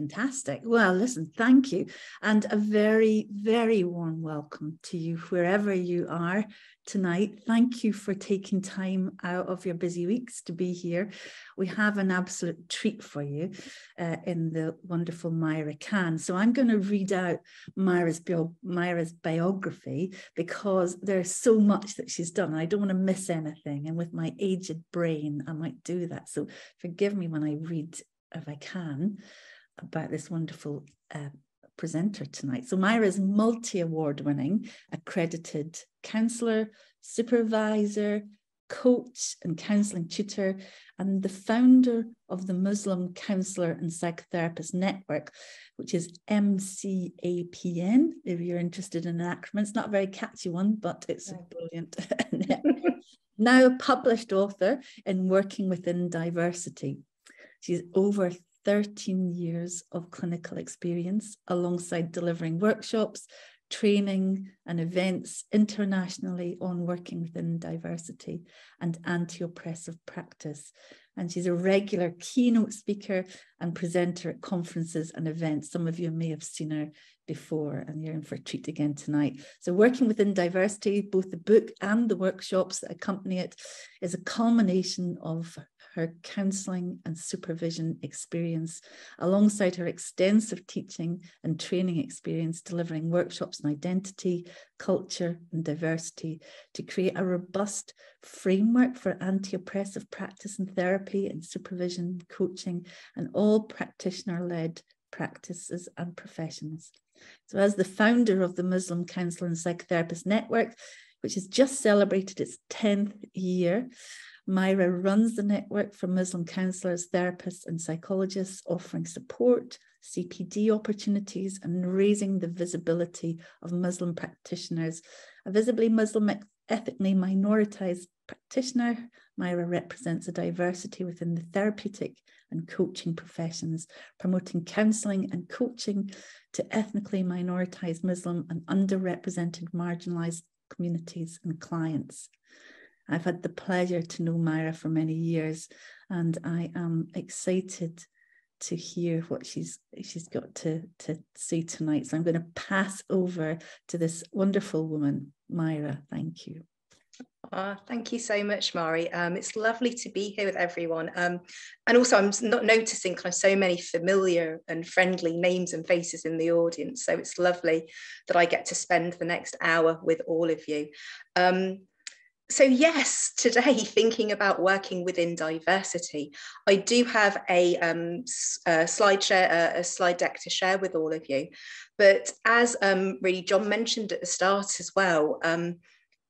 Fantastic. Well, listen, thank you. And a very, very warm welcome to you wherever you are tonight. Thank you for taking time out of your busy weeks to be here. We have an absolute treat for you in the wonderful Myra Cann. So I'm going to read out Myra's biography because there's so much that she's done. I don't want to miss anything. And with my aged brain, I might do that. So forgive me when I read, if I can, about this wonderful presenter tonight. So Myra is multi-award winning, accredited counsellor, supervisor, coach and counselling tutor, and the founder of the Muslim Counsellor and Psychotherapist Network, which is MCAPN, if you're interested in an acronym. It's not a very catchy one, but it's a brilliant network. Now a published author in Working Within Diversity. She's over 13 years of clinical experience alongside delivering workshops, training and events internationally on working within diversity and anti-oppressive practice. And she's a regular keynote speaker and presenter at conferences and events. Some of you may have seen her before, and you're in for a treat again tonight. So Working Within Diversity, both the book and the workshops that accompany it, is a culmination of her counselling and supervision experience, alongside her extensive teaching and training experience delivering workshops on identity, culture and diversity to create a robust framework for anti-oppressive practice and therapy and supervision, coaching, and all practitioner-led practices and professions. So as the founder of the Muslim Counsellor and Psychotherapist Network, which has just celebrated its 10th year, Myra runs the network for Muslim counsellors, therapists and psychologists, offering support, CPD opportunities and raising the visibility of Muslim practitioners. A visibly Muslim, ethnically minoritized practitioner, Myra represents a diversity within the therapeutic and coaching professions, promoting counselling and coaching to ethnically minoritized Muslim and underrepresented marginalised communities and clients. I've had the pleasure to know Myra for many years, and I am excited to hear what she's got to say tonight. So I'm going to pass over to this wonderful woman, Myra. Thank you. Thank you so much, Mari. It's lovely to be here with everyone. And also I'm not noticing kind of so many familiar and friendly names and faces in the audience. So it's lovely that I get to spend the next hour with all of you. So yes, today, thinking about working within diversity, I do have a slide deck to share with all of you. But as really John mentioned at the start as well,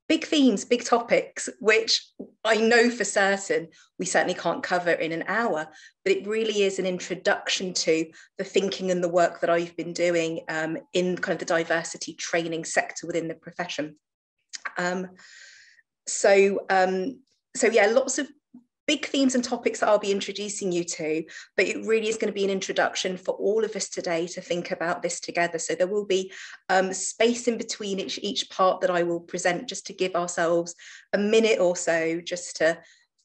big themes, big topics, which I know for certain we certainly can't cover in an hour, but it really is an introduction to the thinking and the work that I've been doing in kind of the diversity training sector within the profession. So yeah, lots of big themes and topics that I'll be introducing you to, but it really is going to be an introduction for all of us today to think about this together. So there will be space in between each part that I will present, just to give ourselves a minute or so just to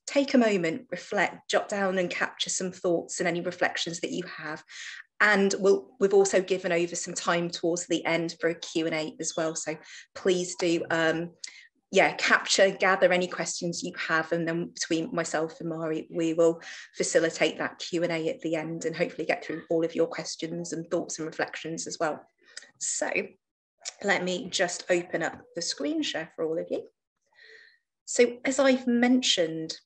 take a moment, reflect, jot down and capture some thoughts and any reflections that you have. And we've also given over some time towards the end for a Q&A as well. So please do gather any questions you have, and then between myself and Mari, we will facilitate that Q&A at the end and hopefully get through all of your questions and thoughts and reflections as well. So let me just open up the screen share for all of you. So as I've mentioned,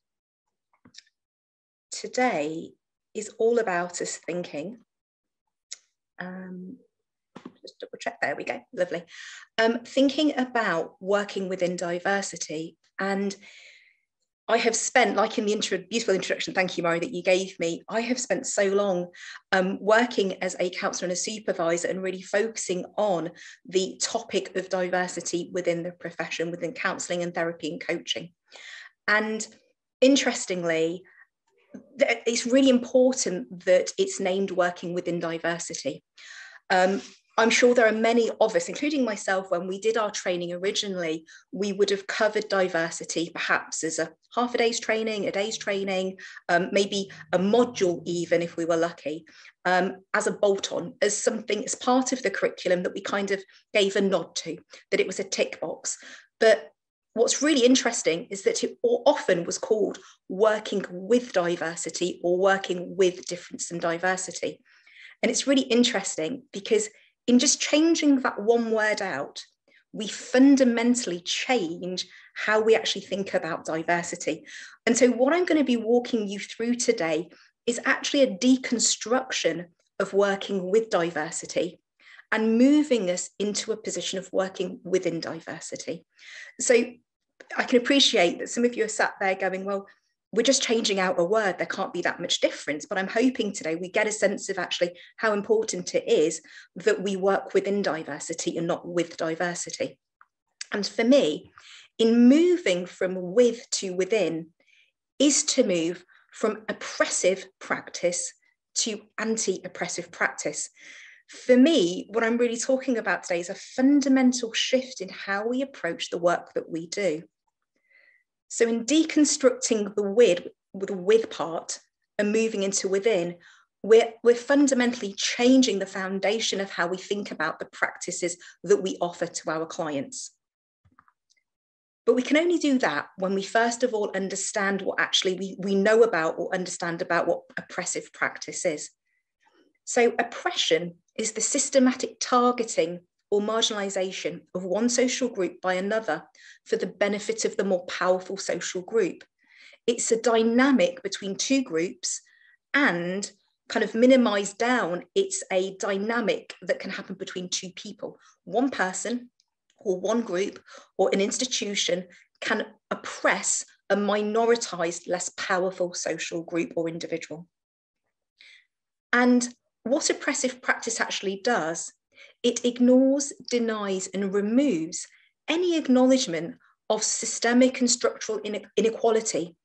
today is all about us thinking. Just double check, there we go, lovely. Thinking about working within diversity. And I have spent, like in the beautiful introduction, thank you, Mari, that you gave me, I have spent so long working as a counsellor and a supervisor and really focusing on the topic of diversity within the profession, within counselling and therapy and coaching. And interestingly, it's really important that it's named Working Within Diversity. I'm sure there are many of us, including myself, when we did our training originally, we would have covered diversity perhaps as a half a day's training, a day's training, maybe a module even if we were lucky, as a bolt-on, as something, as part of the curriculum that we kind of gave a nod to, that it was a tick box. But what's really interesting is that it often was called working with diversity or working with difference and diversity. And it's really interesting because in just changing that one word out, we fundamentally change how we actually think about diversity. And so what I'm going to be walking you through today is actually a deconstruction of working with diversity and moving us into a position of working within diversity. So I can appreciate that some of you are sat there going, well, we're just changing out a word, there can't be that much difference. But I'm hoping today we get a sense of actually how important it is that we work within diversity and not with diversity. And for me, in moving from with to within is to move from oppressive practice to anti-oppressive practice. For me, what I'm really talking about today is a fundamental shift in how we approach the work that we do. So in deconstructing the with part and moving into within, we're fundamentally changing the foundation of how we think about the practices that we offer to our clients. But we can only do that when we first of all understand what actually we know about or understand about what oppressive practice is. So oppression is the systematic targeting or marginalisation of one social group by another for the benefit of the more powerful social group. It's a dynamic between two groups, and kind of minimised down, it's a dynamic that can happen between two people. One person or one group or an institution can oppress a minoritised, less powerful social group or individual. And what oppressive practice actually does, it ignores, denies, and removes any acknowledgement of systemic and structural inequality,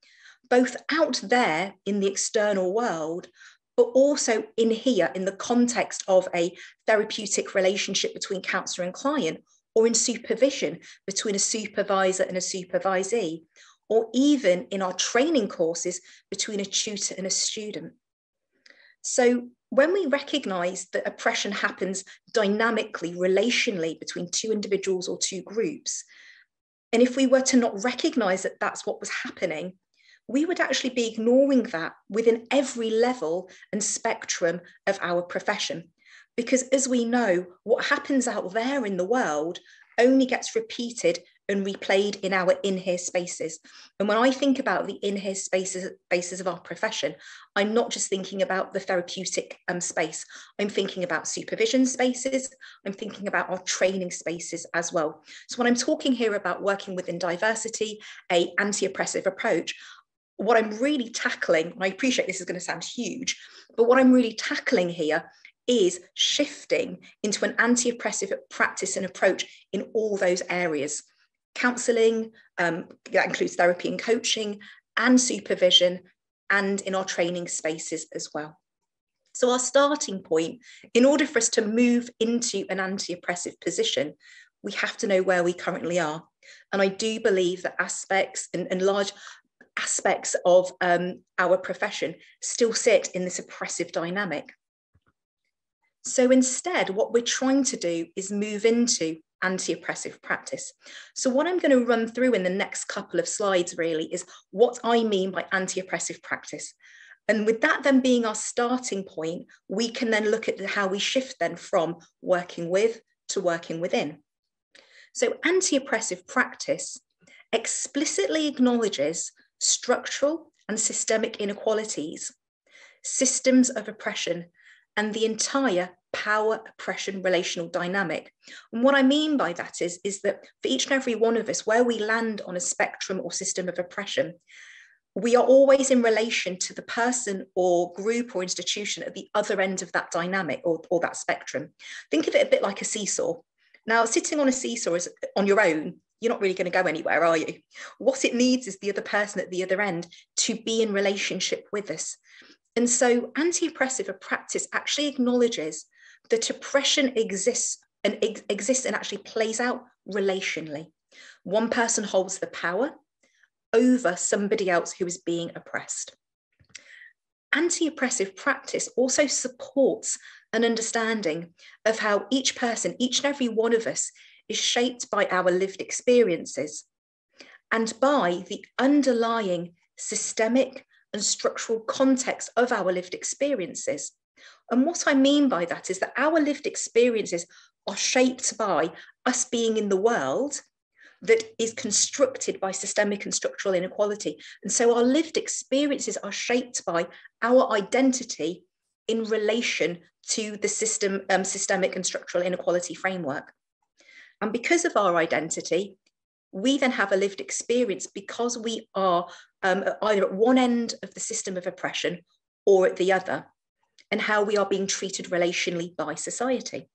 both out there in the external world, but also in here in the context of a therapeutic relationship between counsellor and client, or in supervision between a supervisor and a supervisee, or even in our training courses between a tutor and a student. So when we recognise that oppression happens dynamically, relationally between two individuals or two groups, and if we were to not recognise that that's what was happening, we would actually be ignoring that within every level and spectrum of our profession. Because as we know, what happens out there in the world only gets repeated and replayed in our in-here spaces. And when I think about the in-here spaces of our profession, I'm not just thinking about the therapeutic space. I'm thinking about supervision spaces. I'm thinking about our training spaces as well. So when I'm talking here about working within diversity, an anti-oppressive approach, what I'm really tackling, and I appreciate this is going to sound huge, but what I'm really tackling here is shifting into an anti-oppressive practice and approach in all those areas. Counselling, that includes therapy and coaching, and supervision, and in our training spaces as well. So our starting point, in order for us to move into an anti-oppressive position, we have to know where we currently are. And I do believe that aspects and large aspects of our profession still sit in this oppressive dynamic. So instead, what we're trying to do is move into anti-oppressive practice. So what I'm going to run through in the next couple of slides really is what I mean by anti-oppressive practice. And with that then being our starting point, we can then look at how we shift then from working with to working within. So anti-oppressive practice explicitly acknowledges structural and systemic inequalities, systems of oppression, and the entire power oppression relational dynamic. And what I mean by that is that for each and every one of us, where we land on a spectrum or system of oppression, we are always in relation to the person or group or institution at the other end of that dynamic or that spectrum. Think of it a bit like a seesaw. Now, sitting on a seesaw is on your own, you're not really going to go anywhere, are you? What it needs is the other person at the other end to be in relationship with us. And so anti-oppressive practice actually acknowledges that oppression exists and actually plays out relationally. One person holds the power over somebody else who is being oppressed. Anti-oppressive practice also supports an understanding of how each person, each and every one of us, is shaped by our lived experiences and by the underlying systemic and structural context of our lived experiences. And what I mean by that is that our lived experiences are shaped by us being in the world that is constructed by systemic and structural inequality. And so our lived experiences are shaped by our identity in relation to the systemic and structural inequality framework. And because of our identity, we then have a lived experience because we are either at one end of the system of oppression or at the other, and how we are being treated relationally by society.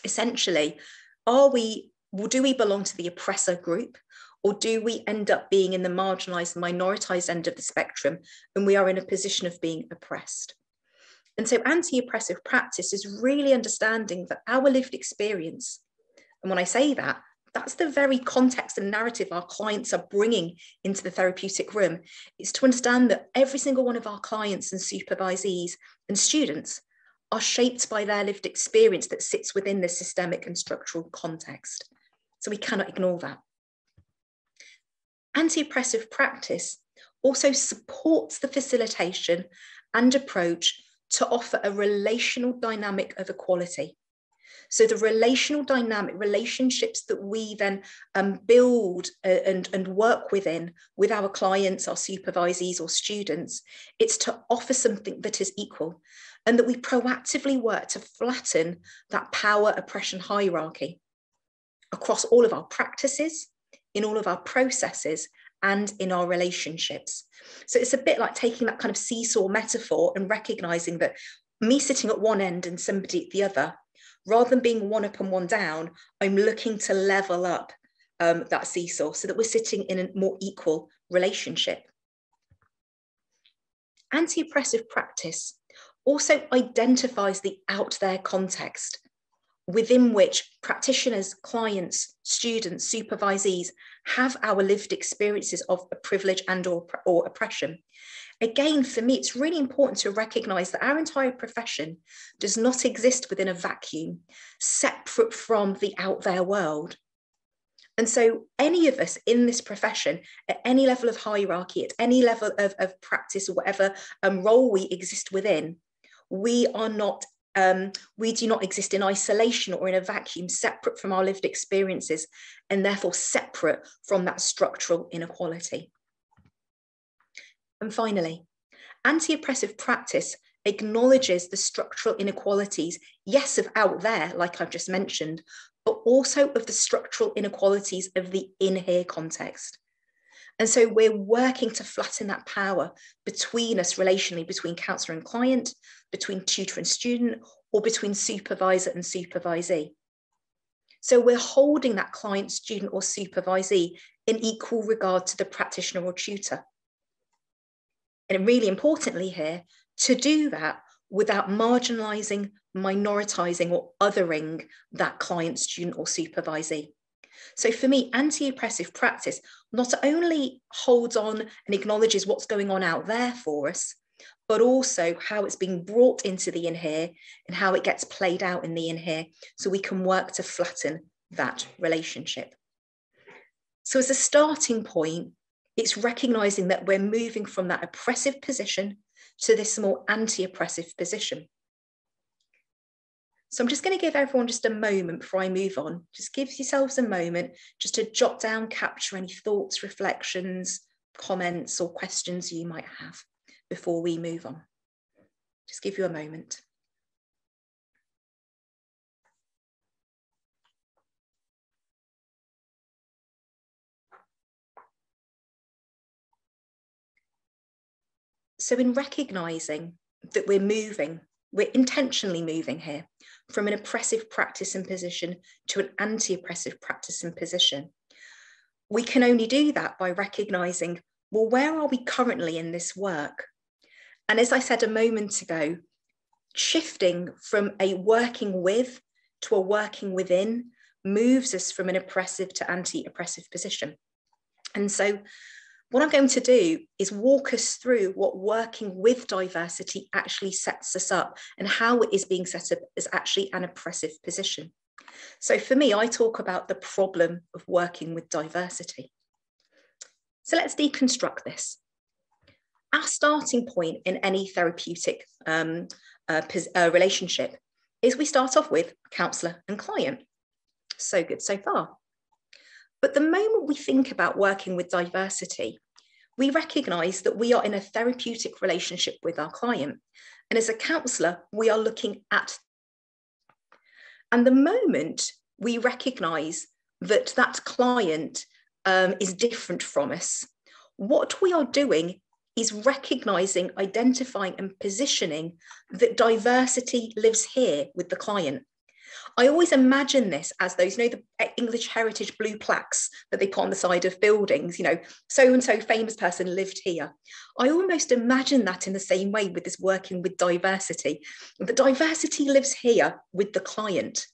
Essentially, do we belong to the oppressor group, or do we end up being in the marginalized, minoritized end of the spectrum, and we are in a position of being oppressed? And so anti-oppressive practice is really understanding that our lived experience, and when I say that, that's the very context and narrative our clients are bringing into the therapeutic room, is to understand that every single one of our clients and supervisees and students are shaped by their lived experience that sits within the systemic and structural context. So we cannot ignore that. Anti-oppressive practice also supports the facilitation and approach to offer a relational dynamic of equality. So the relational dynamic, relationships that we then build and work within with our clients, our supervisees or students, it's to offer something that is equal, and that we proactively work to flatten that power oppression hierarchy across all of our practices, in all of our processes, and in our relationships. So it's a bit like taking that kind of seesaw metaphor and recognizing that me sitting at one end and somebody at the other, rather than being one up and one down, I'm looking to level up that seesaw so that we're sitting in a more equal relationship. Anti-oppressive practice also identifies the out there context within which practitioners, clients, students, supervisees have our lived experiences of privilege and or oppression. Again, for me, it's really important to recognise that our entire profession does not exist within a vacuum, separate from the out there world. And so any of us in this profession, at any level of hierarchy, at any level of practice or whatever role we exist within, we do not exist in isolation or in a vacuum, separate from our lived experiences, and therefore separate from that structural inequality. And finally, anti-oppressive practice acknowledges the structural inequalities, yes, of out there, like I've just mentioned, but also of the structural inequalities of the in-here context. And so we're working to flatten that power between us relationally, between counsellor and client, between tutor and student, or between supervisor and supervisee. So we're holding that client, student, or supervisee in equal regard to the practitioner or tutor. And really importantly here, to do that without marginalising, minoritizing, or othering that client, student, or supervisee. So for me, anti-oppressive practice not only holds on and acknowledges what's going on out there for us, but also how it's being brought into the in-here and how it gets played out in the in-here, so we can work to flatten that relationship. So as a starting point, it's recognising that we're moving from that oppressive position to this more anti-oppressive position. So I'm just going to give everyone just a moment before I move on. Just give yourselves a moment just to jot down, capture any thoughts, reflections, comments, or questions you might have before we move on. Just give you a moment. So in recognising that we're intentionally moving here from an oppressive practice and position to an anti-oppressive practice and position, we can only do that by recognising, well, where are we currently in this work? And as I said a moment ago, shifting from a working with to a working within moves us from an oppressive to anti-oppressive position. And so what I'm going to do is walk us through what working with diversity actually sets us up and how it is being set up as actually an oppressive position. So for me, I talk about the problem of working with diversity. So let's deconstruct this. Our starting point in any therapeutic relationship is we start off with counsellor and client. So good so far. But the moment we think about working with diversity, we recognise that we are in a therapeutic relationship with our client. And as a counsellor, we are looking at. And the moment we recognise that that client is different from us, what we are doing is recognising, identifying and positioning that diversity lives here with the client. I always imagine this as those, the English heritage blue plaques that they put on the side of buildings, so-and-so famous person lived here. I almost imagine that in the same way with this working with diversity. The diversity lives here with the client.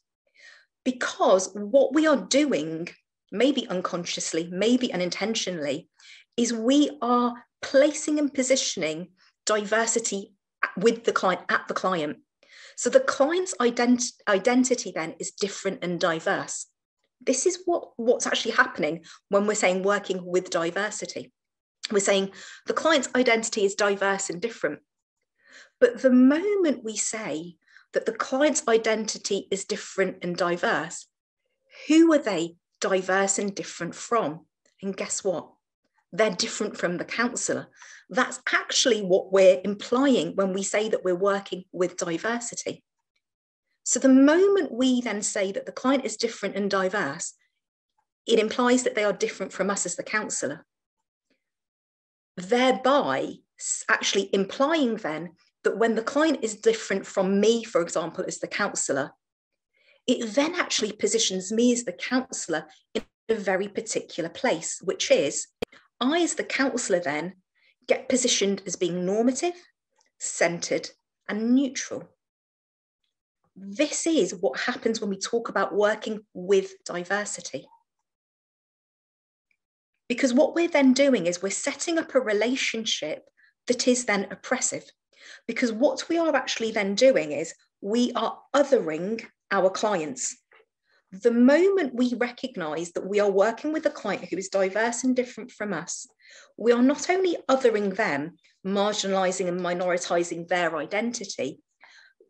Because what we are doing, maybe unconsciously, maybe unintentionally, is we are placing and positioning diversity with the client, at the client. So the client's identity then is different and diverse. This is what's actually happening when we're saying working with diversity. We're saying the client's identity is diverse and different. But the moment we say that the client's identity is different and diverse, who are they diverse and different from? And guess what? They're different from the counsellor. That's actually what we're implying when we say that we're working with diversity. So the moment we then say that the client is different and diverse, it implies that they are different from us as the counsellor, thereby actually implying then that when the client is different from me, for example, as the counsellor, it then actually positions me as the counsellor in a very particular place, which is I, as the counsellor, then get positioned as being normative, centred, and neutral. This is what happens when we talk about working with diversity. Because what we're then doing is we're setting up a relationship that is then oppressive. Because what we are actually then doing is we are othering our clients. The moment we recognise that we are working with a client who is diverse and different from us, we are not only othering them, marginalising and minoritising their identity,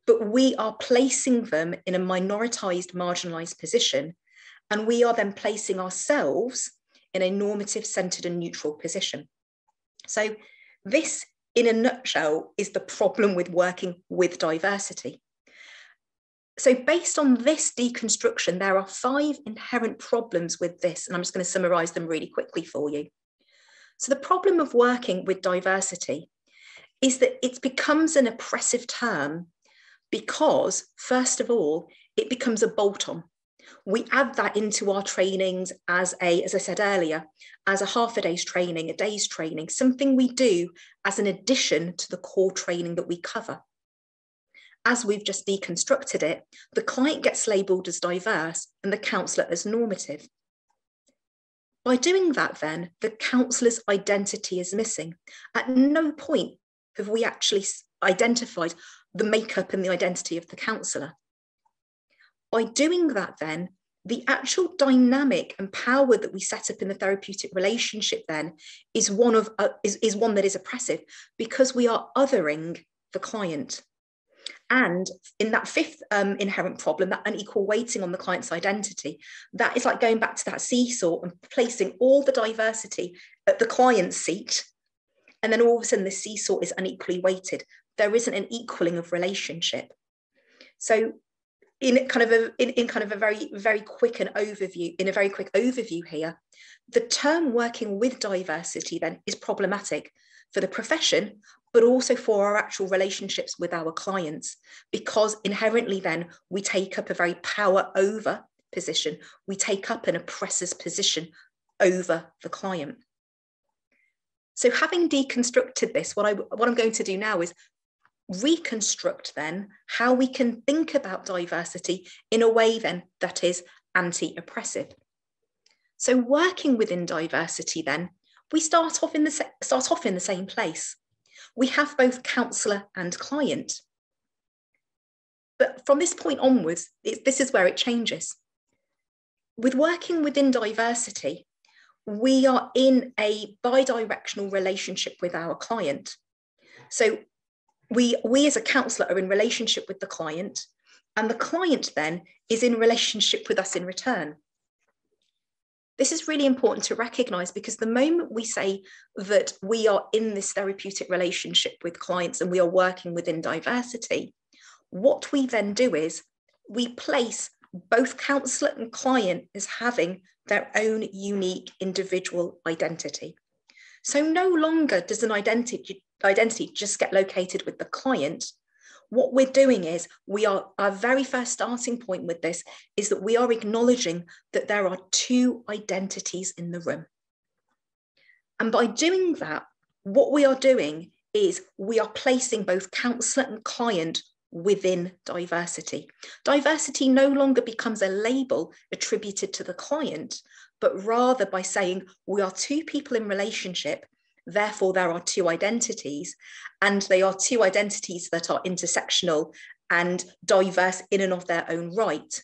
but we are placing them in a minoritised, marginalised position, and we are then placing ourselves in a normative, centred and neutral position. So this, in a nutshell, is the problem with working with diversity. So based on this deconstruction, there are 5 inherent problems with this, and I'm just going to summarise them really quickly for you. So the problem of working with diversity is that it becomes an oppressive term because, first of all, it becomes a bolt-on. We add that into our trainings as I said earlier, as a half a day's training, a day's training, something we do as an addition to the core training that we cover. As we've just deconstructed it, the client gets labelled as diverse and the counsellor as normative. By doing that then, the counsellor's identity is missing. At no point have we actually identified the makeup and the identity of the counsellor. By doing that then, the actual dynamic and power that we set up in the therapeutic relationship then is one that is oppressive because we are othering the client. And in that 5th inherent problem, that unequal weighting on the client's identity, that is like going back to that seesaw and placing all the diversity at the client's seat. And then all of a sudden the seesaw is unequally weighted. There isn't an equaling of relationship. So in kind of a very, very quick overview here, the term working with diversity then is problematic for the profession, but also for our actual relationships with our clients, because inherently then we take up a very power over position. We take up an oppressor's position over the client. So having deconstructed this, what I'm going to do now is reconstruct then how we can think about diversity in a way then that is anti-oppressive. So working within diversity then, we start off in the same place. We have both counsellor and client. But from this point onwards, this is where it changes. With working within diversity, we are in a bi-directional relationship with our client. So we as a counsellor are in relationship with the client, and the client then is in relationship with us in return. This is really important to recognise, because the moment we say that we are in this therapeutic relationship with clients and we are working within diversity, what we then do is we place both counsellor and client as having their own unique individual identity. So no longer does an identity just get located with the client. What we're doing is our very first starting point with this is that we are acknowledging that there are two identities in the room. And by doing that, what we are doing is we are placing both counsellor and client within diversity. Diversity no longer becomes a label attributed to the client, but rather by saying we are two people in relationship, therefore there are two identities, and they are two identities that are intersectional and diverse in and of their own right.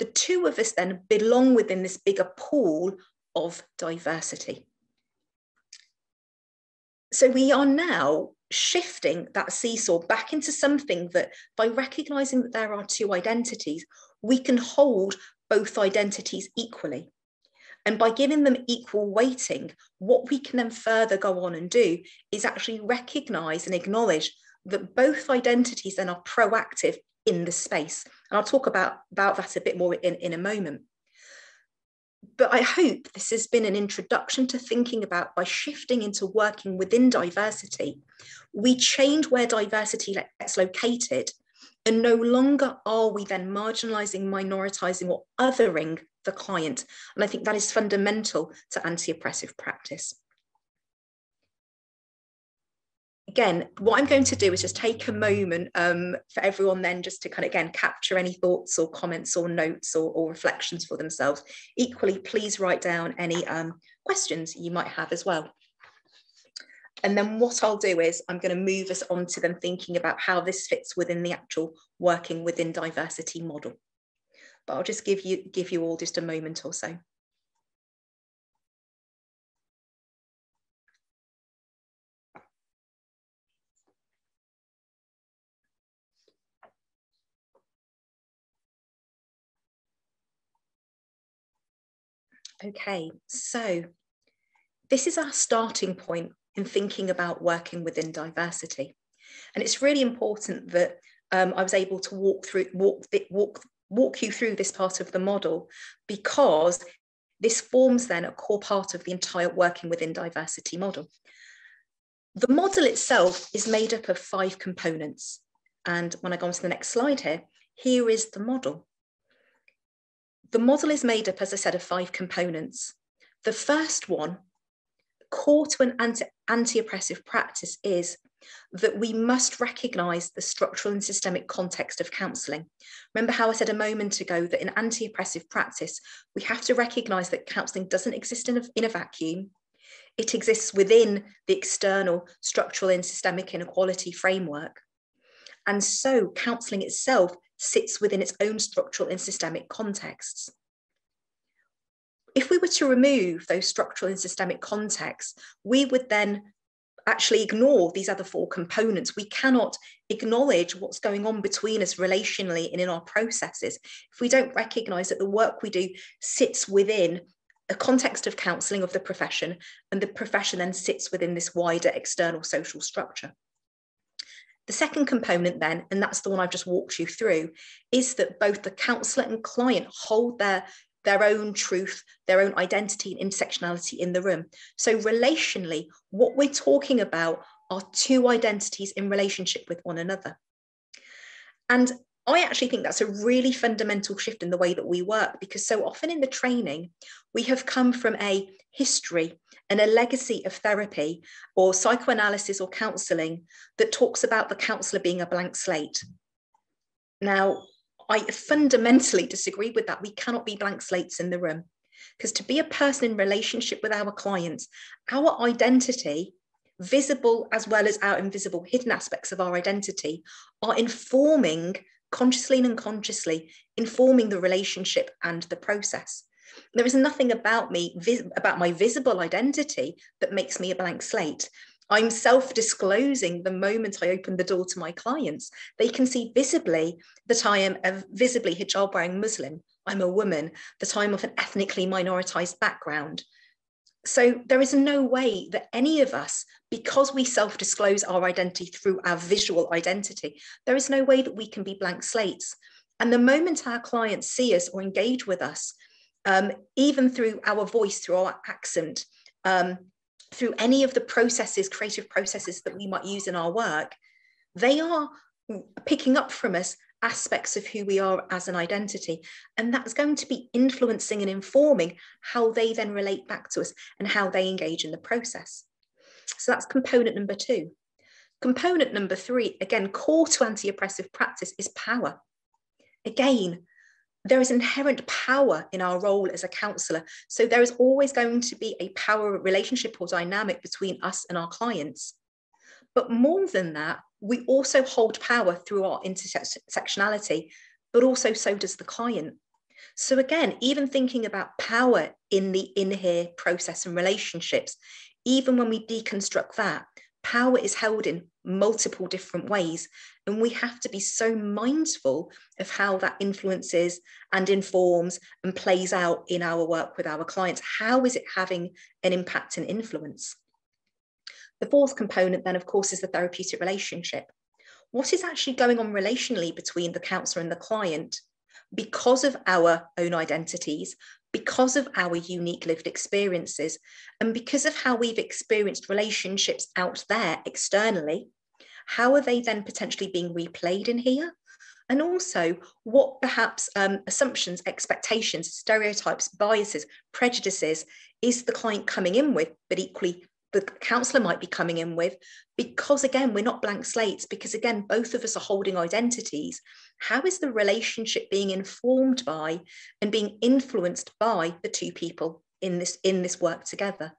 The two of us then belong within this bigger pool of diversity. So we are now shifting that seesaw back into something that, by recognizing that there are two identities, we can hold both identities equally. And by giving them equal weighting, what we can then further go on and do is actually recognize and acknowledge that both identities then are proactive in the space. And I'll talk about that a bit more in a moment. But I hope this has been an introduction to thinking about, by shifting into working within diversity, we change where diversity gets located, and no longer are we then marginalising, minoritizing or othering the client. And I think that is fundamental to anti-oppressive practice. Again, what I'm going to do is just take a moment for everyone then just to kind of, again, capture any thoughts or comments or notes or reflections for themselves. Equally, please write down any questions you might have as well. And then what I'll do is I'm going to move us on to them thinking about how this fits within the actual working within diversity model. But I'll just give you all just a moment or so. Okay, so this is our starting point in thinking about working within diversity. And it's really important that I was able to walk you through this part of the model, because this forms then a core part of the entire working within diversity model. The model itself is made up of 5 components. And when I go on to the next slide here is the model. The model is made up, as I said, of 5 components. The first one, core to an anti-oppressive practice, is that we must recognise the structural and systemic context of counselling. Remember how I said a moment ago that in anti-oppressive practice, we have to recognise that counselling doesn't exist in a vacuum. It exists within the external structural and systemic inequality framework. And so counselling itself sits within its own structural and systemic contexts. If we were to remove those structural and systemic contexts, we would then actually ignore these other 4 components. We cannot acknowledge what's going on between us relationally and in our processes if we don't recognise that the work we do sits within a context of counselling of the profession, and the profession then sits within this wider external social structure. The second component then, and that's the one I've just walked you through, is that both the counsellor and client hold their own truth, their own identity and intersectionality in the room. So relationally, what we're talking about are 2 identities in relationship with one another. And I actually think that's a really fundamental shift in the way that we work, because so often in the training, we have come from a history and a legacy of therapy or psychoanalysis or counselling that talks about the counsellor being a blank slate. Now, I fundamentally disagree with that. We cannot be blank slates in the room, because to be a person in relationship with our clients, our identity, visible as well as our invisible hidden aspects of our identity, are informing, consciously and unconsciously, informing the relationship and the process. There is nothing about me, about my visible identity, that makes me a blank slate. I'm self-disclosing the moment I open the door to my clients. They can see visibly that I am a visibly hijab-wearing Muslim. I'm a woman, that I'm of an ethnically minoritized background. So there is no way that any of us, because we self-disclose our identity through our visual identity, there is no way that we can be blank slates. And the moment our clients see us or engage with us, even through our voice, through our accent, through any of the processes, creative processes that we might use in our work, they are picking up from us aspects of who we are as an identity. And that's going to be influencing and informing how they then relate back to us and how they engage in the process. So that's component number 2. Component number 3, again, core to anti-oppressive practice, is power. Again, there is inherent power in our role as a counsellor. So there is always going to be a power relationship or dynamic between us and our clients. But more than that, we also hold power through our intersectionality, but also so does the client. So again, even thinking about power in the in-here process and relationships, even when we deconstruct that, power is held in multiple different ways. And we have to be so mindful of how that influences and informs and plays out in our work with our clients. How is it having an impact and influence? The 4th component then, of course, is the therapeutic relationship. What is actually going on relationally between the counsellor and the client because of our own identities, because of our unique lived experiences, and because of how we've experienced relationships out there externally? How are they then potentially being replayed in here? And also, what perhaps assumptions, expectations, stereotypes, biases, prejudices is the client coming in with, but equally the counsellor might be coming in with, because again, we're not blank slates, because again, both of us are holding identities. How is the relationship being informed by and being influenced by the 2 people in this work together?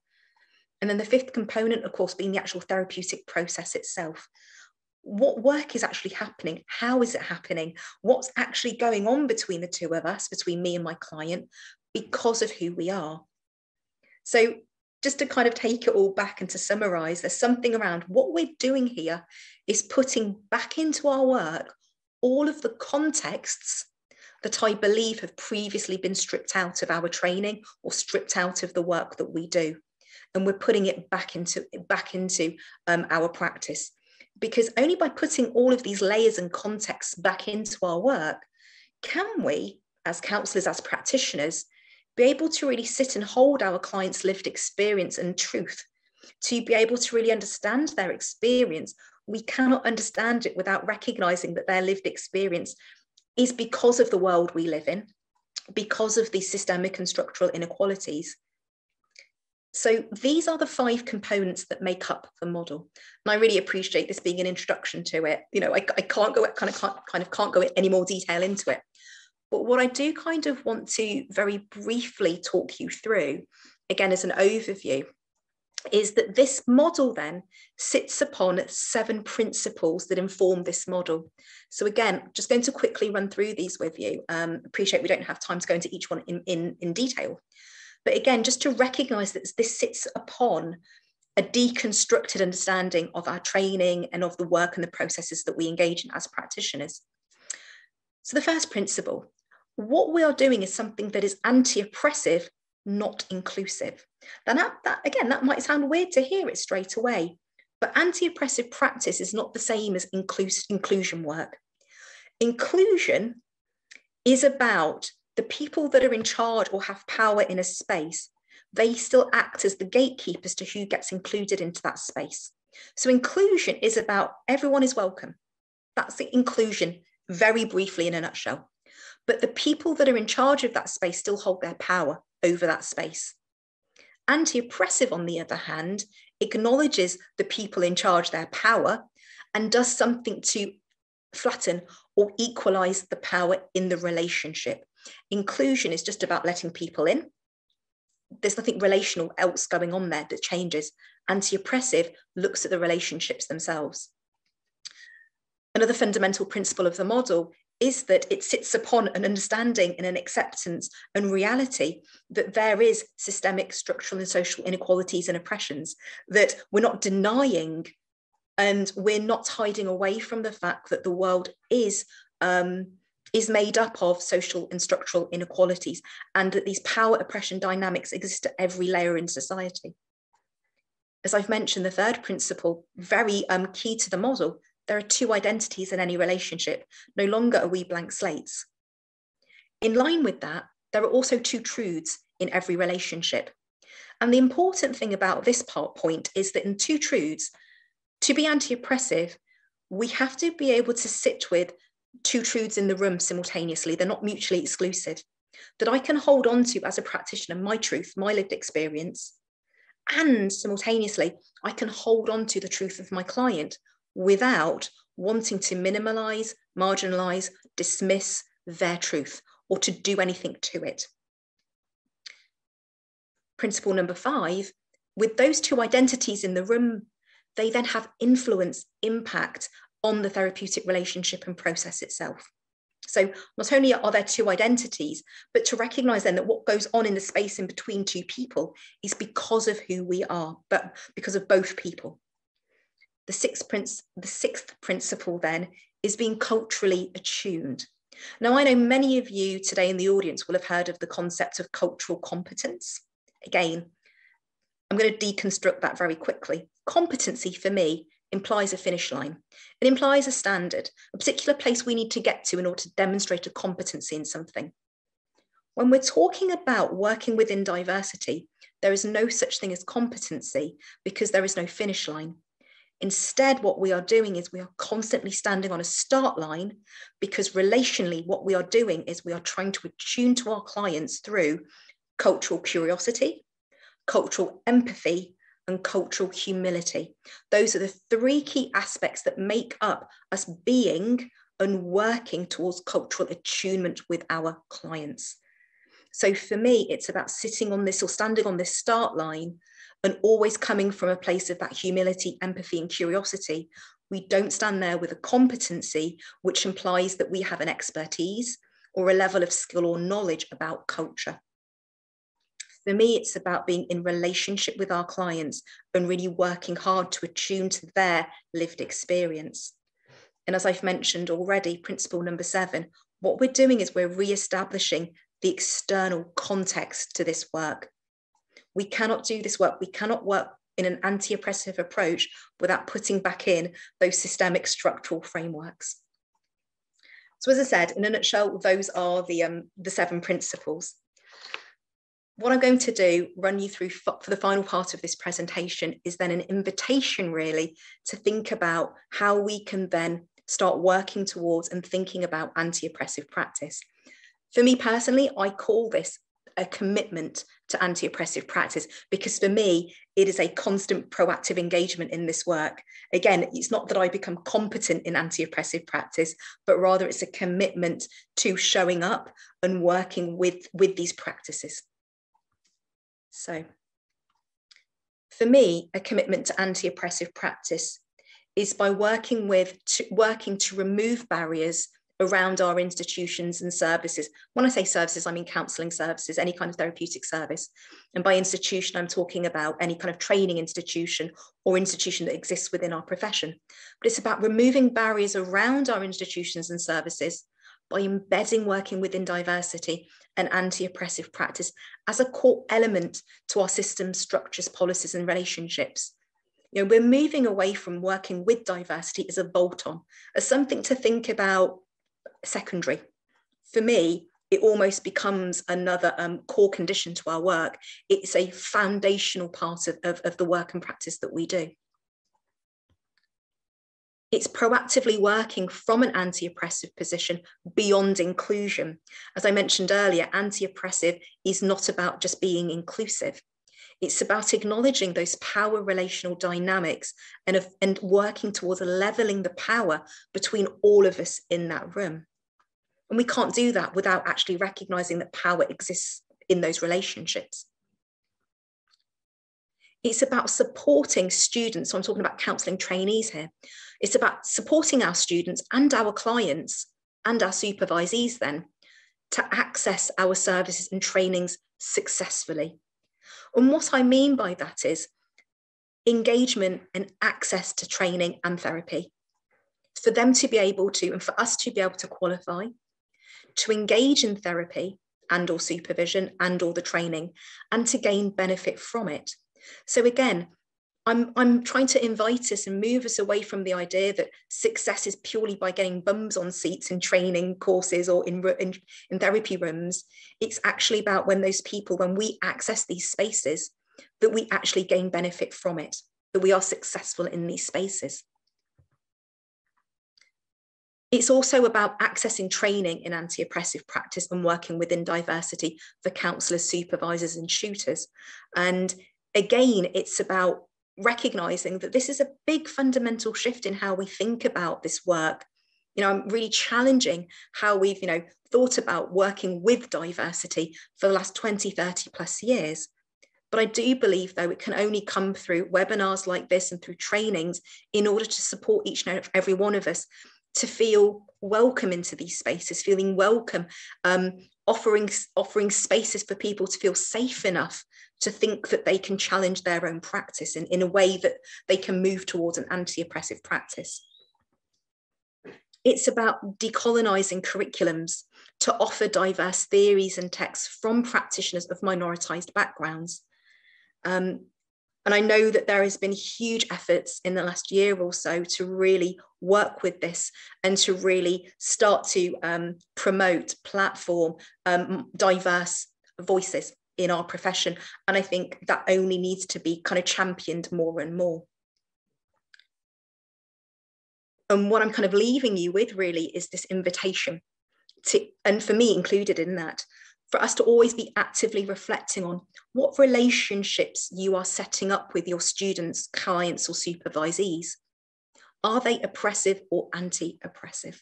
And then the 5th component, of course, being the actual therapeutic process itself. What work is actually happening? How is it happening? What's actually going on between the 2 of us, between me and my client, because of who we are? So just to kind of take it all back and to summarize, there's something around what we're doing here is putting back into our work all of the contexts that I believe have previously been stripped out of our training or stripped out of the work that we do. And we're putting it back into our practice. Because only by putting all of these layers and contexts back into our work, can we, as counsellors, as practitioners, be able to really sit and hold our clients' lived experience and truth, to be able to really understand their experience. We cannot understand it without recognizing that their lived experience is because of the world we live in, because of the systemic and structural inequalities. So these are the 5 components that make up the model. And I really appreciate this being an introduction to it. You know, I can't go can't go any more detail into it. But what I do kind of want to very briefly talk you through, again, as an overview, is that this model then sits upon 7 principles that inform this model. So again, just going to quickly run through these with you. Appreciate we don't have time to go into each one in detail. But again, just to recognize that this sits upon a deconstructed understanding of our training and of the work and the processes that we engage in as practitioners. So the first principle, what we are doing is something that is anti-oppressive, not inclusive. Then that might sound weird to hear it straight away, but anti-oppressive practice is not the same as inclusion work. Inclusion is about the people that are in charge or have power in a space. They still act as the gatekeepers to who gets included into that space. So inclusion is about everyone is welcome. That's the inclusion very briefly in a nutshell. But the people that are in charge of that space still hold their power over that space. Anti-oppressive, on the other hand, acknowledges the people in charge, their power, and does something to flatten or equalize the power in the relationship. Inclusion is just about letting people in. There's nothing relational else going on there that changes. Anti-oppressive looks at the relationships themselves. Another fundamental principle of the model is that it sits upon an understanding and an acceptance and reality that there is systemic, structural and social inequalities and oppressions, that we're not denying and we're not hiding away from the fact that the world is made up of social and structural inequalities, and that these power oppression dynamics exist at every layer in society. As I've mentioned, the third principle, very key to the model, there are two identities in any relationship. No longer are we blank slates. In line with that, there are also two truths in every relationship. And the important thing about this point is that in two truths, to be anti-oppressive, we have to be able to sit with two truths in the room simultaneously. They're not mutually exclusive. That I can hold on to as a practitioner, my truth, my lived experience, and simultaneously, I can hold on to the truth of my client without wanting to minimalize, marginalize, dismiss their truth or to do anything to it. Principle number 5, with those two identities in the room, they then have influence, impact on the therapeutic relationship and process itself. So not only are there two identities, but to recognize then that what goes on in the space in between two people is because of who we are, but because of both people. The sixth principle then is being culturally attuned. Now, I know many of you today in the audience will have heard of the concept of cultural competence. Again, I'm going to deconstruct that very quickly. Competency for me implies a finish line. It implies a standard, a particular place we need to get to in order to demonstrate a competency in something. When we're talking about working within diversity, there is no such thing as competency because there is no finish line. Instead, what we are doing is we are constantly standing on a start line, because relationally, what we are doing is we are trying to attune to our clients through cultural curiosity, cultural empathy, and cultural humility. Those are the three key aspects that make up us being and working towards cultural attunement with our clients. So for me, it's about sitting on this or standing on this start line and always coming from a place of that humility, empathy, and curiosity. We don't stand there with a competency, which implies that we have an expertise or a level of skill or knowledge about culture. For me, it's about being in relationship with our clients and really working hard to attune to their lived experience. And as I've mentioned already, principle number 7, what we're doing is we're re-establishing the external context to this work. We cannot do this work. We cannot work in an anti-oppressive approach without putting back in those systemic structural frameworks. So as I said, in a nutshell, those are the 7 principles. What I'm going to do, run you through for the final part of this presentation, is then an invitation really to think about how we can then start working towards and thinking about anti-oppressive practice. For me personally, I call this a commitment to anti-oppressive practice, because for me, it is a constant proactive engagement in this work. Again, it's not that I become competent in anti-oppressive practice, but rather it's a commitment to showing up and working with these practices. So for me, a commitment to anti-oppressive practice is by working to remove barriers around our institutions and services. When I say services, I mean counselling services, any kind of therapeutic service. And by institution, I'm talking about any kind of training institution or institution that exists within our profession. But it's about removing barriers around our institutions and services by embedding working within diversity and anti-oppressive practice as a core element to our systems, structures, policies, and relationships. You know, we're moving away from working with diversity as a bolt-on, as something to think about secondary. For me, it almost becomes another core condition to our work. It's a foundational part of the work and practice that we do. It's proactively working from an anti-oppressive position beyond inclusion. As I mentioned earlier, anti-oppressive is not about just being inclusive. It's about acknowledging those power relational dynamics and working towards leveling the power between all of us in that room. And we can't do that without actually recognizing that power exists in those relationships. It's about supporting students. So I'm talking about counselling trainees here. It's about supporting our students and our clients and our supervisees then to access our services and trainings successfully. And what I mean by that is engagement and access to training and therapy. For them to be able to, and for us to be able to qualify, to engage in therapy and or supervision and or the training, and to gain benefit from it. So again, I'm trying to invite us and move us away from the idea that success is purely by getting bums on seats in training courses or in therapy rooms. It's actually about when we access these spaces, that we actually gain benefit from it, that we are successful in these spaces. It's also about accessing training in anti-oppressive practice and working within diversity for counsellors, supervisors and tutors. And again, it's about recognizing that this is a big fundamental shift in how we think about this work. I'm really challenging how we've, thought about working with diversity for the last 20, 30 plus years. But I do believe, though, it can only come through webinars like this and through trainings in order to support each and every one of us to feel welcome into these spaces, feeling welcome, offering spaces for people to feel safe enough to think that they can challenge their own practice in a way that they can move towards an anti-oppressive practice. It's about decolonising curriculums to offer diverse theories and texts from practitioners of minoritized backgrounds. And I know that there has been huge efforts in the last year or so to really work with this and to really start to promote, platform diverse voices in our profession. And I think that only needs to be kind of championed more and more. And what I'm kind of leaving you with really is this invitation to, and for me included in that, for us to always be actively reflecting on what relationships you are setting up with your students, clients, or supervisees. Are they oppressive or anti-oppressive?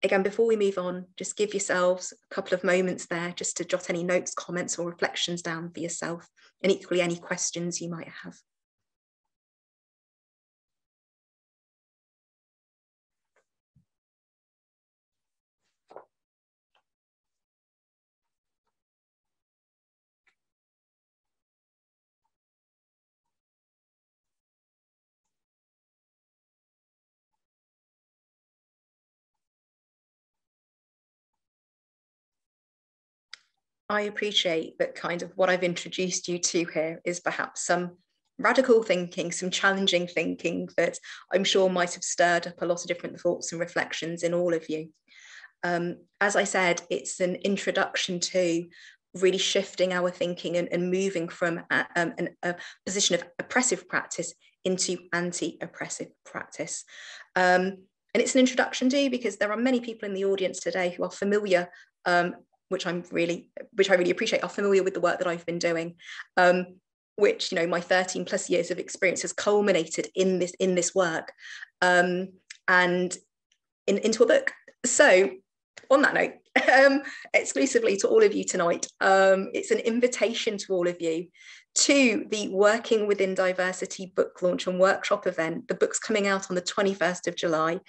Again, before we move on, just give yourselves a couple of moments there just to jot any notes, comments, or reflections down for yourself, and equally any questions you might have. I appreciate that kind of what I've introduced you to here is perhaps some radical thinking, some challenging thinking that I'm sure might have stirred up a lot of different thoughts and reflections in all of you. As I said, it's an introduction to really shifting our thinking and moving from a position of oppressive practice into anti-oppressive practice. And it's an introduction to, because there are many people in the audience today who are familiar, which I really appreciate, are familiar with the work that I've been doing, which, my 13 plus years of experience has culminated in this work, and into a book. So on that note, exclusively to all of you tonight, it's an invitation to all of you to the Working Within Diversity book launch and workshop event. The book's coming out on the 21st of July.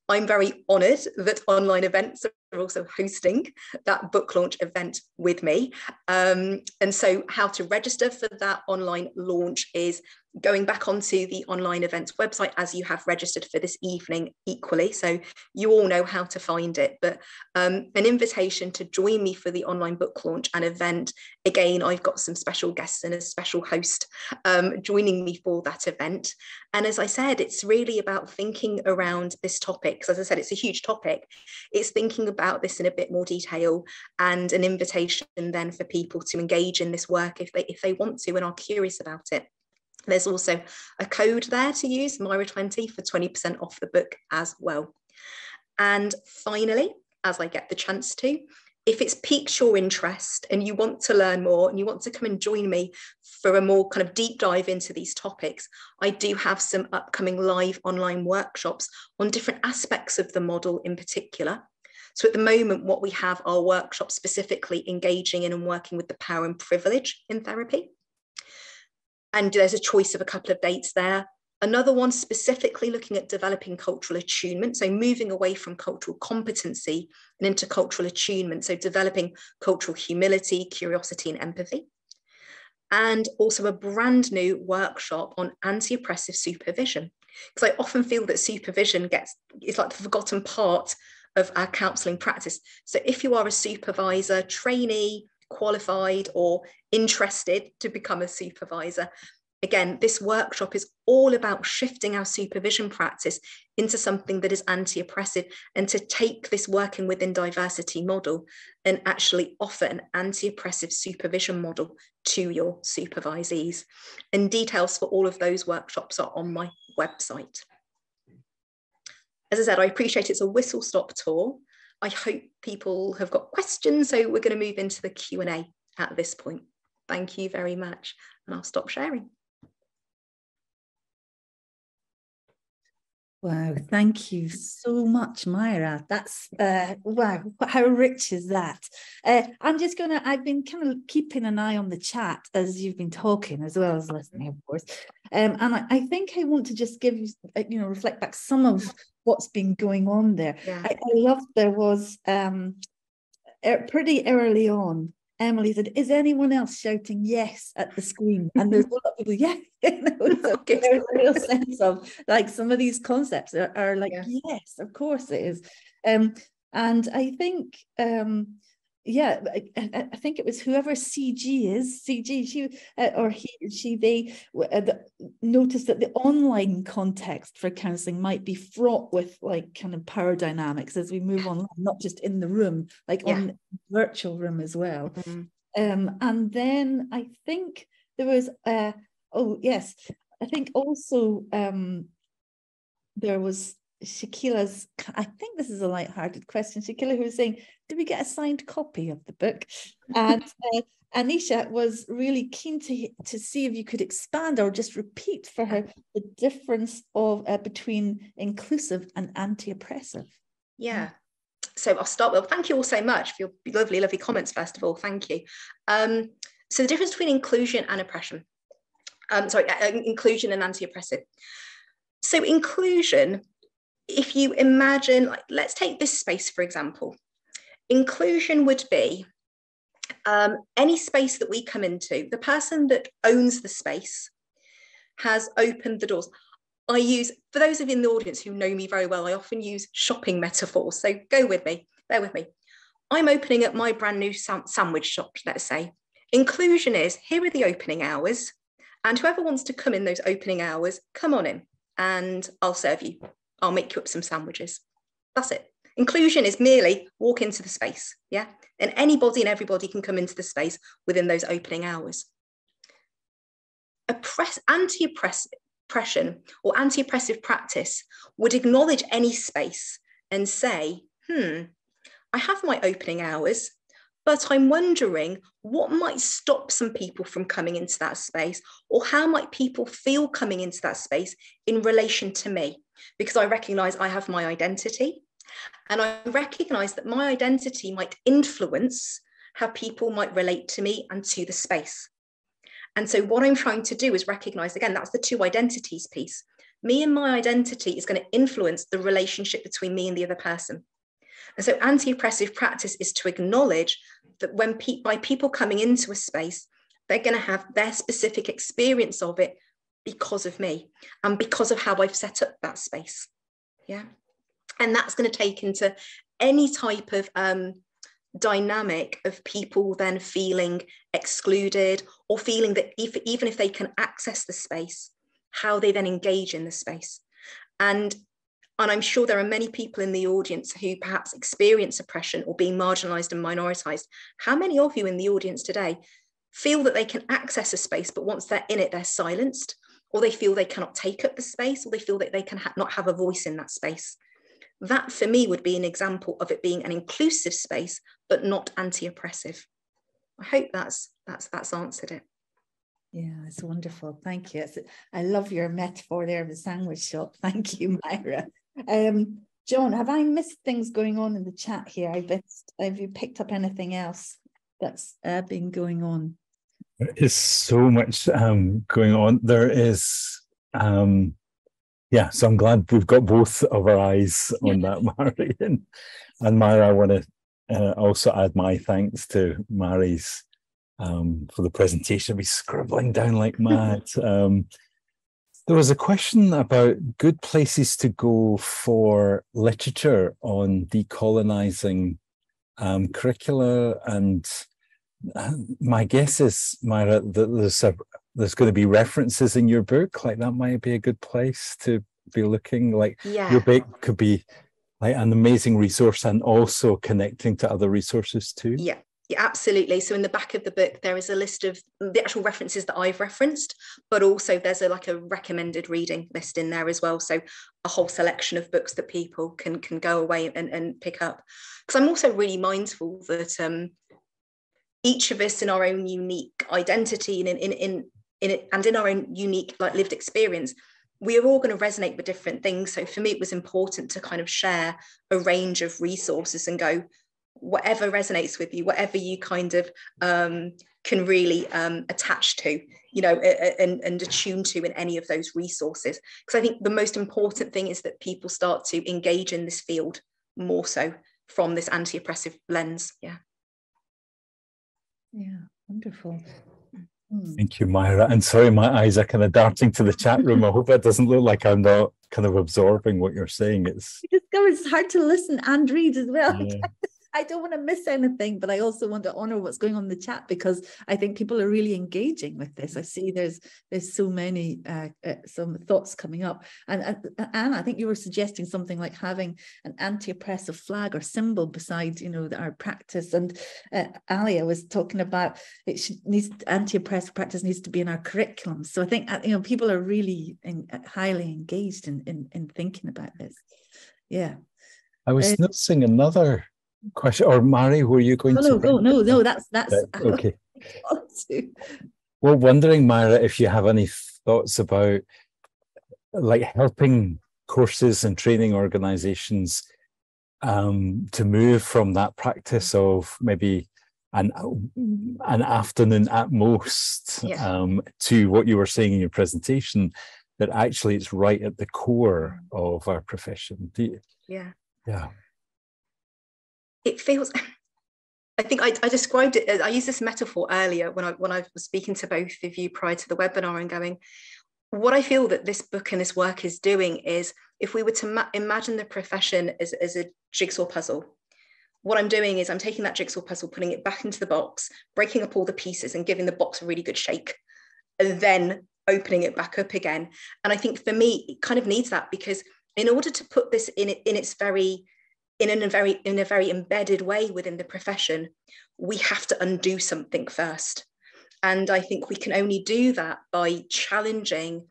I'm very honoured that Online Events are also hosting that book launch event with me. And so how to register for that online launch is going back onto the Online Events website as you have registered for this evening equally. So you all know how to find it, but an invitation to join me for the online book launch and event. Again, I've got some special guests and a special host joining me for that event. And as I said, it's really about thinking around this topic, because as I said, it's a huge topic. It's thinking about this in a bit more detail, and an invitation then for people to engage in this work if they want to and are curious about it. There's also a code there to use, Myra20, for 20% off the book as well. And finally, as I get the chance to, if it's piqued your interest and you want to learn more and you want to come and join me for a more kind of deep dive into these topics, I do have some upcoming live online workshops on different aspects of the model in particular. So at the moment, what we have are workshops specifically engaging in and working with the power and privilege in therapy. And there's a choice of a couple of dates there. Another one specifically looking at developing cultural attunement, so moving away from cultural competency and into cultural attunement, so developing cultural humility, curiosity, and empathy. And also a brand new workshop on anti-oppressive supervision, because I often feel that supervision is like the forgotten part of our counselling practice. So if you are a supervisor, trainee, qualified, or interested to become a supervisor, again, this workshop is all about shifting our supervision practice into something that is anti-oppressive, and to take this working within diversity model and actually offer an anti-oppressive supervision model to your supervisees. And details for all of those workshops are on my website. As I said, I appreciate it's a whistle-stop tour. I hope people have got questions, so we're going to move into the Q&A at this point. Thank you very much, and I'll stop sharing. Wow, thank you so much, Myra. That's, wow, how rich is that? I'm just gonna, I've been kind of keeping an eye on the chat as you've been talking, as well as listening, of course. And I think I want to just give you, reflect back some of what's been going on there. Yeah. I loved there was, pretty early on, Emily said, is anyone else shouting yes at the screen? And there's a lot of people, yeah. So there's a real sense of like some of these concepts are like, yes, of course it is. And I think, yeah, I think it was whoever CG is, she or he or she, they noticed that the online context for counselling might be fraught with like kind of power dynamics as we move online, not just in the room, like on the virtual room as well. Mm-hmm. And then I think there was, oh yes, I think also there was Shakila's, I think this is a light-hearted question, Shakila, who was saying, did we get a signed copy of the book? And Anisha was really keen to see if you could expand or just repeat for her the difference of between inclusive and anti-oppressive. Yeah. So I'll start with, thank you all so much for your lovely, lovely comments, first of all, thank you. So the difference between inclusion and oppression, inclusion and anti-oppressive. So inclusion, if you imagine, like, let's take this space, for example. Inclusion would be any space that we come into, the person that owns the space has opened the doors. I use, for those of you in the audience who know me very well, I often use shopping metaphors. So go with me, bear with me. I'm opening up my brand new sandwich shop, let's say. Inclusion is, here are the opening hours, and whoever wants to come in those opening hours, come on in and I'll serve you. I'll make you up some sandwiches. That's it. Inclusion is merely walk into the space, yeah? And anybody and everybody can come into the space within those opening hours. Anti-oppression or anti-oppressive practice would acknowledge any space and say, I have my opening hours, but I'm wondering what might stop some people from coming into that space, or how might people feel coming into that space in relation to me? Because I recognize I have my identity, and I recognize that my identity might influence how people might relate to me and to the space. And so what I'm trying to do is recognize, again, that's the two identities piece. Me and my identity is going to influence the relationship between me and the other person. And so anti-oppressive practice is to acknowledge that when by people coming into a space, they're going to have their specific experience of it because of me and because of how I've set up that space. Yeah. And that's going to take into any type of dynamic of people then feeling excluded, or feeling that even if they can access the space, how they then engage in the space. And I'm sure there are many people in the audience who perhaps experience oppression or being marginalized and minoritized. How many of you in the audience today feel that they can access a space, but once they're in it, they're silenced, or they feel they cannot take up the space, or they feel that they can not have a voice in that space. That for me would be an example of it being an inclusive space, but not anti-oppressive. I hope that's answered it. Yeah, it's wonderful. Thank you. I love your metaphor there of the sandwich shop. Thank you, Myra. John, have I missed things going on in the chat here? Have you picked up anything else that's been going on? There is so much going on. There is, yeah, so I'm glad we've got both of our eyes on that, Mari. And Myra, I want to also add my thanks to Mari's for the presentation. Be scribbling down like mad. There was a question about good places to go for literature on decolonizing curricula, and my guess is, Myra, that there's going to be references in your book. Like that might be a good place to be looking. Like your book could be like an amazing resource, and also connecting to other resources too. Yeah, absolutely. So in the back of the book, there is a list of the actual references that I've referenced, but also there's a recommended reading list in there as well. So a whole selection of books that people can go away and pick up. Because I'm also really mindful that each of us in our own unique identity and in our own unique lived experience, we are all going to resonate with different things. So for me, it was important to kind of share a range of resources and go, whatever resonates with you, whatever you kind of can really attach to, and attune to in any of those resources. Because I think the most important thing is that people start to engage in this field more so from this anti-oppressive lens. Yeah, wonderful. Thank you, Myra. And sorry, my eyes are kind of darting to the chat room. I hope that doesn't look like I'm not kind of absorbing what you're saying. It's hard to listen and read as well. Yeah. I don't want to miss anything, but I also want to honor what's going on in the chat, because I think people are really engaging with this. I see there's so many some thoughts coming up, and Anna, I think you were suggesting something like having an anti-oppressive flag or symbol beside our practice, and Alia was talking about anti-oppressive practice needs to be in our curriculum. So I think people are really highly engaged in thinking about this. Yeah, I was noticing another question, or Mari, were you going to? No, that's okay. Well, wondering, Myra, if you have any thoughts about helping courses and training organizations to move from that practice of maybe an afternoon at most to what you were saying in your presentation, that actually it's right at the core of our profession. Yeah. It feels, I think I described it as, I used this metaphor earlier when I was speaking to both of you prior to the webinar, and going, what I feel that this book and this work is doing is, if we were to imagine the profession as a jigsaw puzzle, what I'm doing is I'm taking that jigsaw puzzle, putting it back into the box, breaking up all the pieces and giving the box a really good shake, and then opening it back up again. And I think for me, it kind of needs that, because in order to put this in a very embedded way within the profession, we have to undo something first. And I think we can only do that by challenging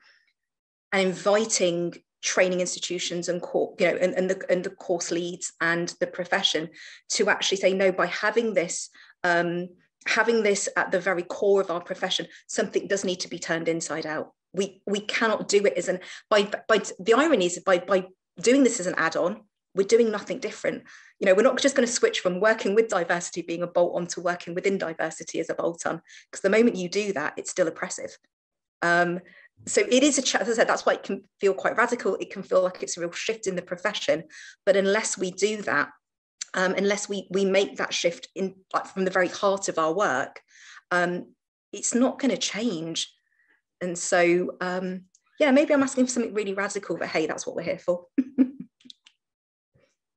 and inviting training institutions and the course leads and the profession to actually say, no, by having this at the very core of our profession, something does need to be turned inside out. We cannot do it as the irony is by doing this as an add-on, we're doing nothing different. We're not just going to switch from working with diversity being a bolt-on to working within diversity as a bolt-on, because the moment you do that, it's still oppressive. So it is as I said, that's why it can feel quite radical. It can feel like it's a real shift in the profession. But unless we do that, unless we make that shift in from the very heart of our work, it's not going to change. And so, maybe I'm asking for something really radical, but hey, that's what we're here for.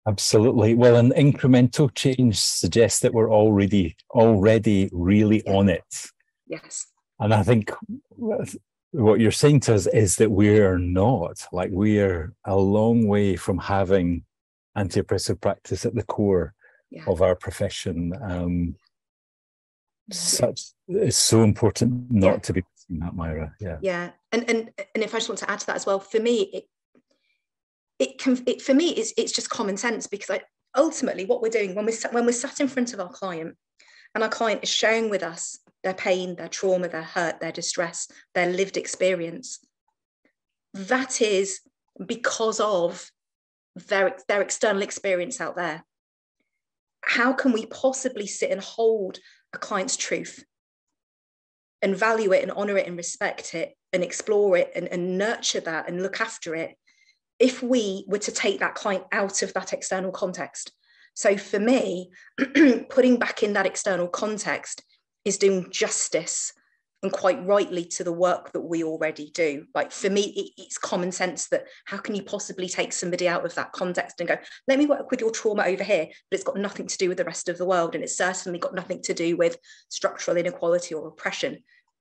Absolutely. Well, an incremental change suggests that we're already really on it. Yes. And I think what you're saying to us is that we're not. We're a long way from having anti-oppressive practice at the core of our profession. It's so important not to be interesting, that, Myra. Yeah. And if I just want to add to that as well, for me, it's just common sense, because ultimately what we're doing when we're sat in front of our client, and our client is sharing with us their pain, their trauma, their hurt, their distress, their lived experience, that is because of their external experience out there. How can we possibly sit and hold a client's truth and value it and honor it and respect it and explore it and nurture that and look after it if we were to take that client out of that external context? So for me, putting back in that external context is doing justice, and quite rightly, to the work that we already do. Like, for me, it's common sense that how can you possibly take somebody out of that context and go, let me work with your trauma over here, but it's got nothing to do with the rest of the world, and it's certainly got nothing to do with structural inequality or oppression.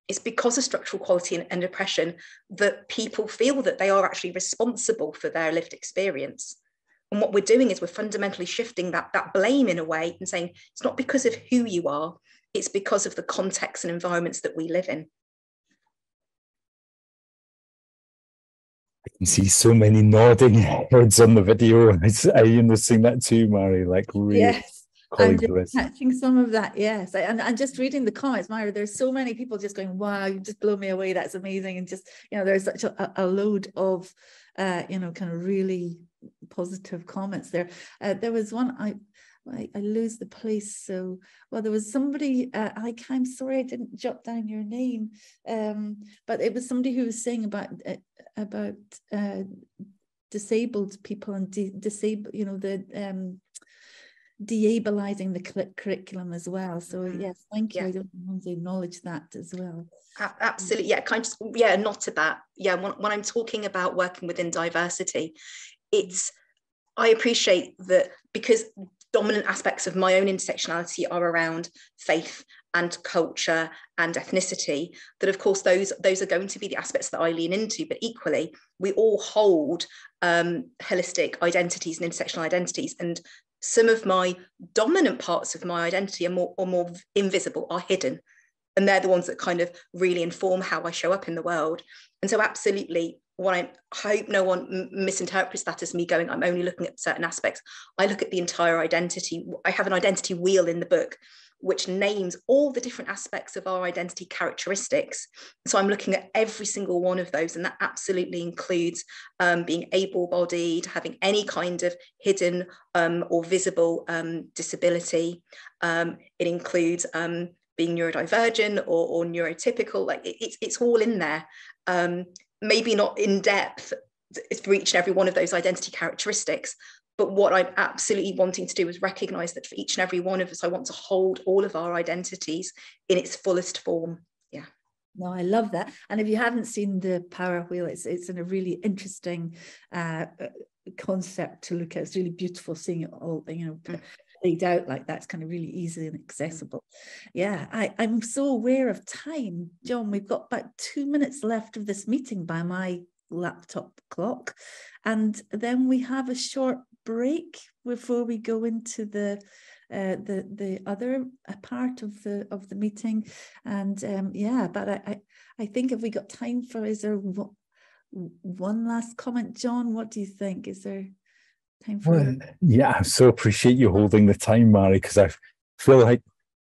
It's because of structural equality and oppression that people feel that they are actually responsible for their lived experience. And what we're doing is we're fundamentally shifting that blame in a way and saying it's not because of who you are, it's because of the context and environments that we live in. I can see so many nodding heads on the video. Are you noticing that too, Mary? Like, really? Yes. I'm just catching some of that, yes. And just reading the comments, Myra, there's so many people just going, wow, you just blow me away, that's amazing. And just, there's such a load of, kind of really positive comments there. There was one, I lose the place. So, well, there was somebody, I'm sorry, I didn't jot down your name, but it was somebody who was saying about disabled people and de-ableizing the curriculum as well. So yes, thank you. I don't want to acknowledge that as well. Absolutely. Not to that. When I'm talking about working within diversity, I appreciate that, because dominant aspects of my own intersectionality are around faith and culture and ethnicity, that of course those are going to be the aspects that I lean into, but equally we all hold holistic identities and intersectional identities, and some of my dominant parts of my identity are more invisible, are hidden, and they're the ones that kind of really inform how I show up in the world. And so absolutely, what I hope no one misinterprets that as me going, I'm only looking at certain aspects. I look at the entire identity. I have an identity wheel in the book which names all the different aspects of our identity characteristics. So I'm looking at every single one of those, and that absolutely includes being able-bodied, having any kind of hidden or visible disability. It includes being neurodivergent or neurotypical. Like it's all in there. Maybe not in depth for each and every one of those identity characteristics, but what I'm absolutely wanting to do is recognize that for each and every one of us, I want to hold all of our identities in its fullest form. Yeah. No, I love that. And if you haven't seen the Power Wheel, it's in a really interesting concept to look at. It's really beautiful seeing it all, laid out like that. It's kind of really easy and accessible. Yeah, I'm so aware of time. John, we've got about 2 minutes left of this meeting by my laptop clock, and then we have a short break before we go into the other part of the meeting. And but I think if we got time for, is there one last comment, John? What do you think? Is there time for? Well, yeah, I so appreciate you holding the time, Mary, because I feel like,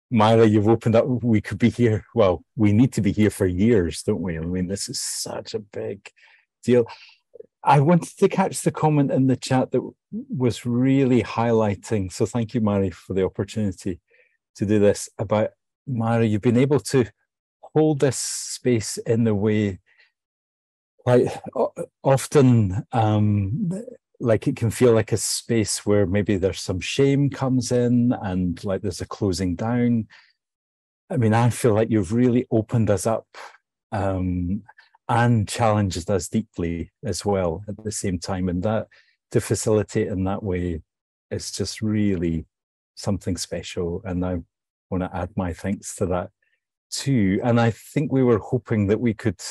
Myra, you've opened up. We could be here. Well, we need to be here for years, don't we? I mean, this is such a big deal. I wanted to catch the comment in the chat that was really highlighting. So thank you, Mary, for the opportunity to do this. About, Mary, you've been able to hold this space in the way, like often, like it can feel like a space where maybe there's some shame comes in and like there's a closing down. I mean, I feel like you've really opened us up and challenged us deeply as well at the same time. And that, to facilitate in that way, is just really something special. And I want to add my thanks to that too. And I think we were hoping that we could,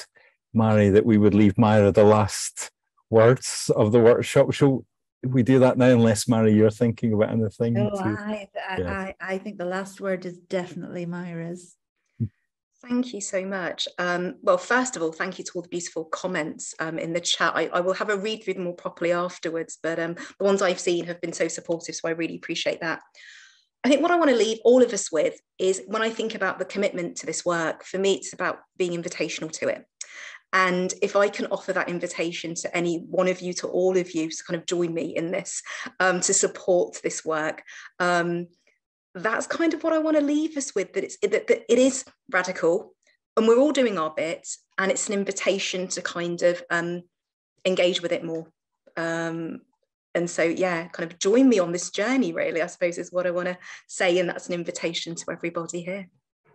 Mary, that we would leave Myra the last words of the workshop. Shall we do that now, unless, Mary, you're thinking about anything? No, I think the last word is definitely Myra's. Thank you so much. Well, first of all, thank you to all the beautiful comments in the chat. I will have a read through them all properly afterwards, but the ones I've seen have been so supportive, so I really appreciate that. I think what I want to leave all of us with is, when I think about the commitment to this work, for me, it's about being invitational to it. And if I can offer that invitation to any one of you, to all of you, to kind of join me in this, to support this work, that's kind of what I want to leave us with, that it is radical and we're all doing our bit, and it's an invitation to kind of engage with it more. And so, yeah, kind of join me on this journey, really, I suppose, is what I want to say. And that's an invitation to everybody here.